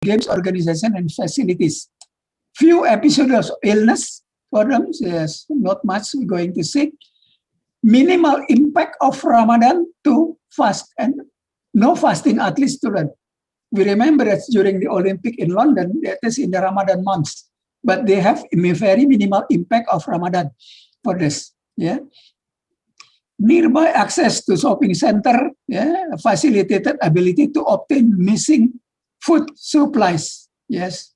games organization and facilities. Few episodes of illness for them, yes, not much going to sick. Minimal impact of Ramadan to fast and no fasting at least to run. We remember that during the Olympic in London, that is in the Ramadan months, but they have a very minimal impact of Ramadan for this. Yeah. Nearby access to shopping center, yeah, facilitated ability to obtain missing food supplies. Yes.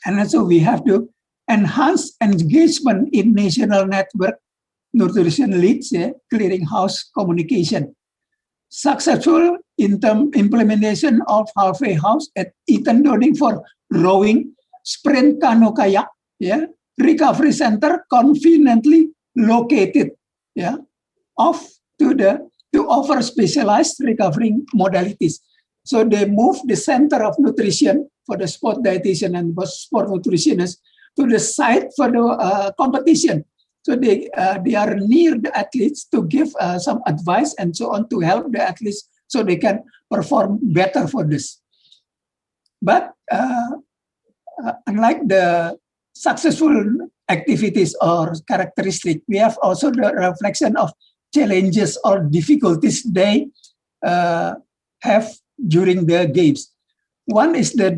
And also we have to enhance engagement in national network nutrition leads, yeah, clearinghouse communication. Successful implementation of halfway house at Eton Downing for rowing, sprint canoe kayak, yeah, recovery center conveniently located, yeah, to offer specialized recovery modalities. So they move the center of nutrition for the sport dietitian and sport nutritionist to the site for the competition. So they are near the athletes to give some advice and so on to help the athletes so they can perform better for this. But unlike the successful activities or characteristic, we have also the reflection of challenges or difficulties they have during the games. One is the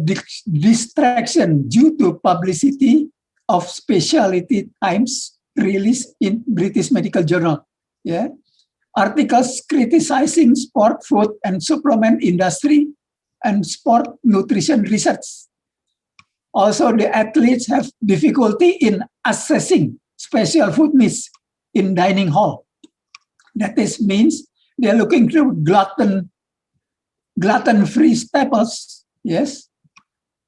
distraction due to publicity of specialty times released in British Medical Journal. Yeah, articles criticizing sport food and supplement industry and sport nutrition research. Also, the athletes have difficulty in assessing special food needs in dining hall. That is means they're looking through gluten-free staples, yes,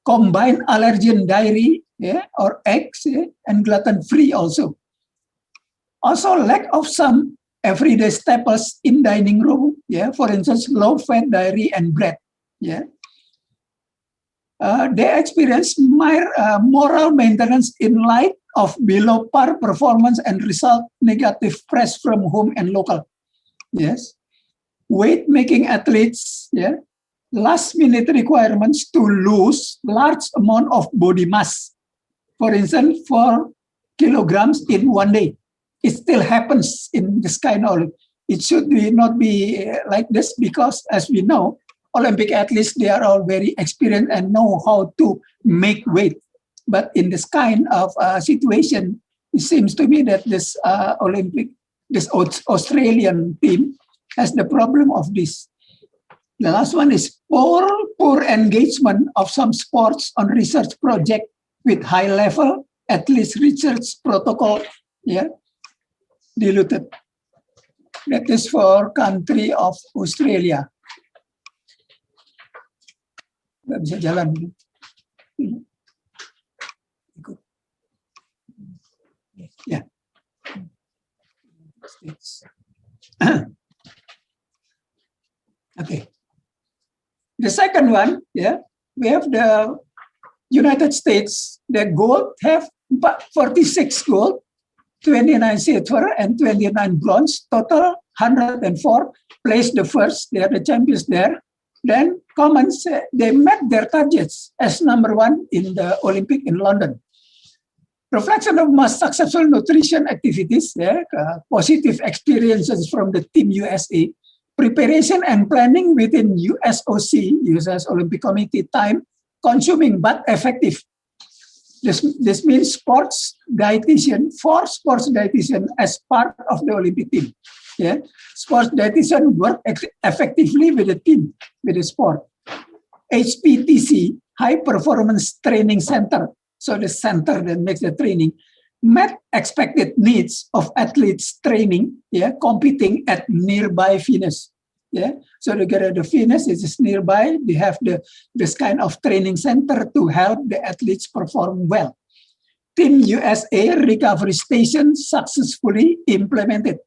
combined allergen dairy, yeah, or eggs, yeah, and gluten-free also. Also, lack of some everyday staples in dining room, yeah, for instance, low-fat dairy and bread, yeah. They experience moral maintenance in light of below par performance and result negative press from home and local. Yes. Weight making athletes, yeah, last minute requirements to lose large amount of body mass. For instance, 4 kilograms in one day. It still happens in this kind of, it should not be like this because as we know, Olympic athletes, they are all very experienced and know how to make weight. But in this kind of situation, it seems to me that this Australian team has the problem of this. The last one is poor engagement of some sports on research project with high level, at least research protocol, yeah, diluted. That is for country of Australia. Nggak bisa jalan. Yeah. Okay. The second one, yeah, we have the United States. The gold have 46 gold, 29 silver, and 29 bronze. Total 104. Placed the first. They are the champions there. Then Commons, they met their targets as number one in the Olympic in London. Reflection of most successful nutrition activities, yeah, positive experiences from the Team USA, preparation and planning within USOC, US Olympic Committee time, consuming but effective. This means sports dietitian as part of the Olympic team. Yeah, sports dietitian work effectively with the team, with the sport. HPTC, High Performance Training Center, so the center that makes the training, met expected needs of athletes training, yeah, competing at nearby Venus. Yeah, so together the Venus is nearby. They have this kind of training center to help the athletes perform well. Team USA recovery station successfully implemented.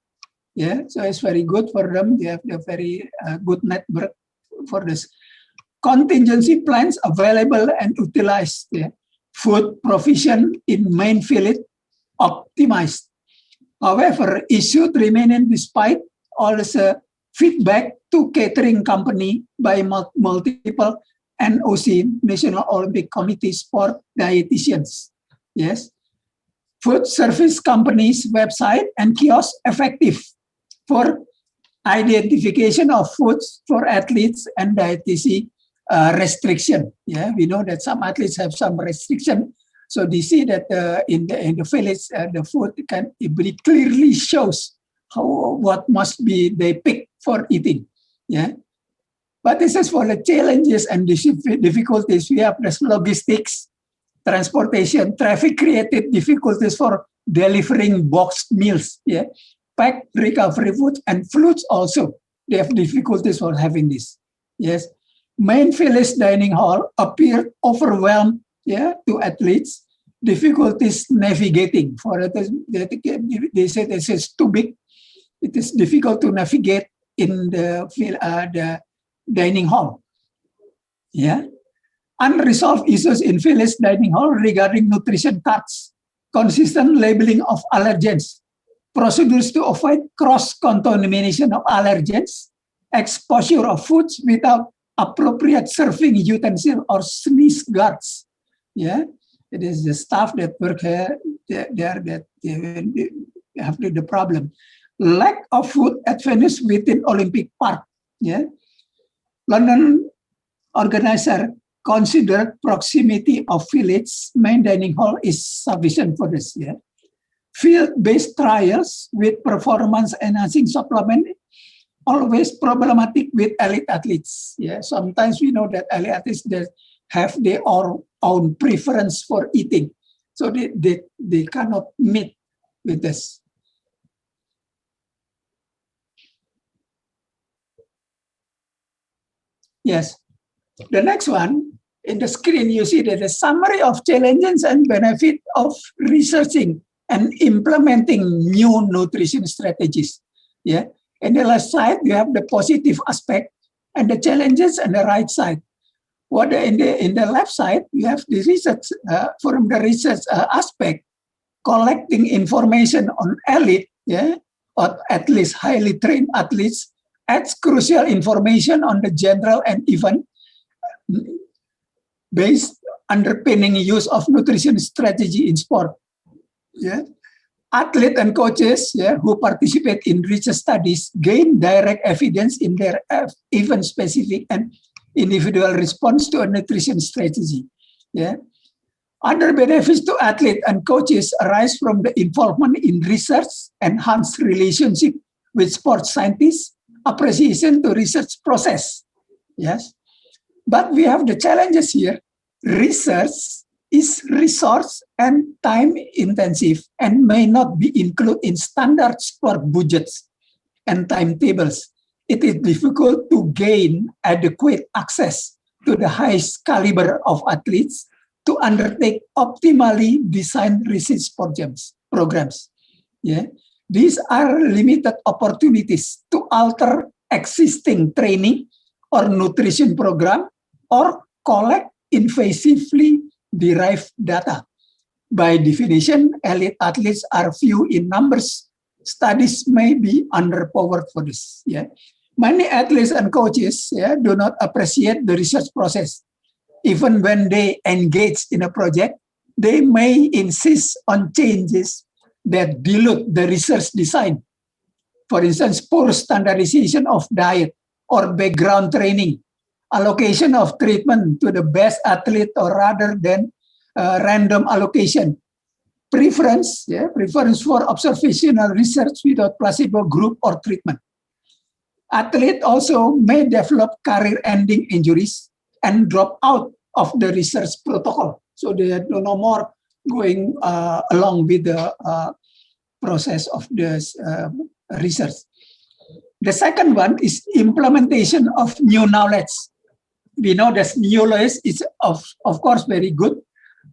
Yeah, so it's very good for them. They have a very good network for this. Contingency plans available and utilized. Yeah. Food provision in main field optimized. However, issues remaining despite all this feedback to catering company by multiple NOC, National Olympic Committee sport dietitians. Yes. Food service companies' website and kiosks effective for identification of foods for athletes and dietitian restriction. Yeah, we know that some athletes have some restriction. So they see that in the village, the food can it clearly shows what must be they pick for eating. Yeah. But this is for the challenges and difficulties. We have this logistics, transportation, traffic created difficulties for delivering boxed meals. Yeah, packed recovery food and flutes also. They have difficulties for having this. Yes, main village dining hall appeared overwhelmed. Yeah, to athletes, difficulties navigating. For it, they said this is too big. It is difficult to navigate in the dining hall. Yeah. Unresolved issues in village dining hall regarding nutrition cards, consistent labeling of allergens, procedures to avoid cross-contamination of allergens, exposure of foods without appropriate serving utensil or sneeze guards. Yeah, it is the staff that work here there that have the problem. Lack of food at venues within Olympic Park. Yeah, London organizer considered proximity of village main dining hall is sufficient for this. Yeah, field-based trials with performance-enhancing supplement always problematic with elite athletes. Yeah, sometimes we know that elite athletes that have their own preference for eating, so they cannot meet with this. Yes, the next one in the screen you see that the summary of challenges and benefit of researching and implementing new nutrition strategies. Yeah. In the left side, you have the positive aspect and the challenges on the right side. What in the left side, you have the research from the research aspect, collecting information on elite, yeah, or at least highly trained athletes, adds crucial information on the general and event based underpinning use of nutrition strategy in sport. Yeah. Athletes and coaches, yeah, who participate in research studies gain direct evidence in their event-specific and individual response to a nutrition strategy. Yeah. Other benefits to athletes and coaches arise from the involvement in research, enhanced relationship with sports scientists, appreciation to research process. Yes. But we have the challenges here. Research is resource and time intensive and may not be included in standard sport budgets and timetables. It is difficult to gain adequate access to the highest caliber of athletes to undertake optimally designed research programs. Yeah. These are limited opportunities to alter existing training or nutrition program or collect invasively derived data. By definition, elite athletes are few in numbers. Studies may be underpowered for this. Yeah. Many athletes and coaches, yeah, do not appreciate the research process. Even when they engage in a project, they may insist on changes that dilute the research design. For instance, poor standardization of diet or background training, allocation of treatment to the best athlete or rather than random allocation, preference for observational research without placebo group or treatment. Athletes also may develop career-ending injuries and drop out of the research protocol. So they are no more going along with the process of this research. The second one is implementation of new knowledge. We know that new knowledge is of course very good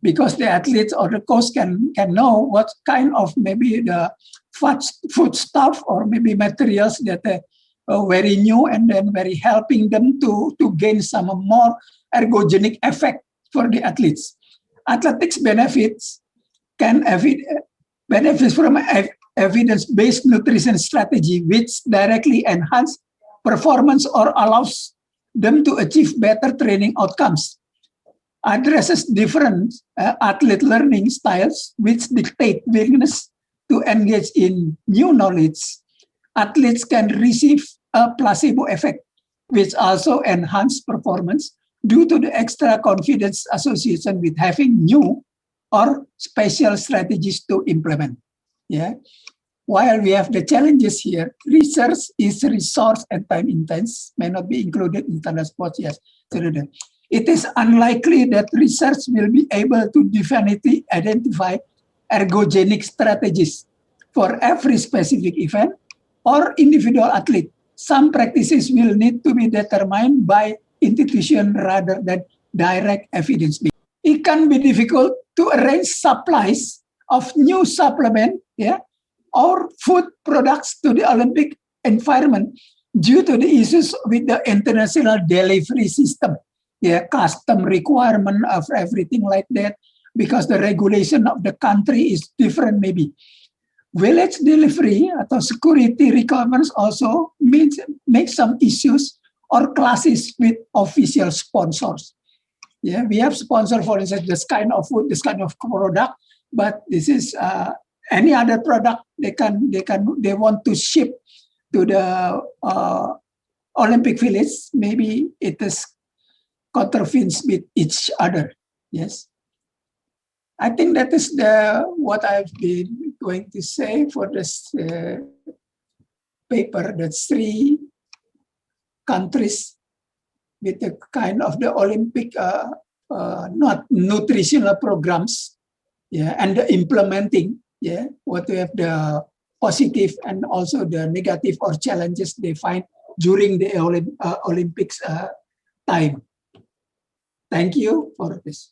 because the athletes or the coach can know what kind of maybe the food stuff or maybe materials that are very new and then very helping them to gain some more ergogenic effect for the athletes. Athletics benefits can benefits from evidence-based nutrition strategy which directly enhance performance or allows them to achieve better training outcomes, addresses different athlete learning styles which dictate willingness to engage in new knowledge. Athletes can receive a placebo effect, which also enhance performance due to the extra confidence association with having new or special strategies to implement. Yeah. While we have the challenges here, research is resource and time intense, may not be included in standard sports. Yes. It is unlikely that research will be able to definitively identify ergogenic strategies for every specific event or individual athlete. Some practices will need to be determined by institution rather than direct evidence. It can be difficult to arrange supplies of new supplement, yeah, or food products to the Olympic environment due to the issues with the international delivery system, yeah, custom requirement of everything like that, because the regulation of the country is different maybe. Village delivery atau security requirements also make some issues or clashes with official sponsors. Yeah, we have sponsor, for instance, this kind of food, this kind of product, but this is any other product they want to ship to the Olympic Village. Maybe it is contravenes with each other. Yes. I think that is what I've been going to say for this paper. The 3 countries with the kind of the Olympic not nutritional programs, yeah, and the implementing, yeah, what we have the positive and also the negative or challenges they find during the Olympics time. Thank you for this.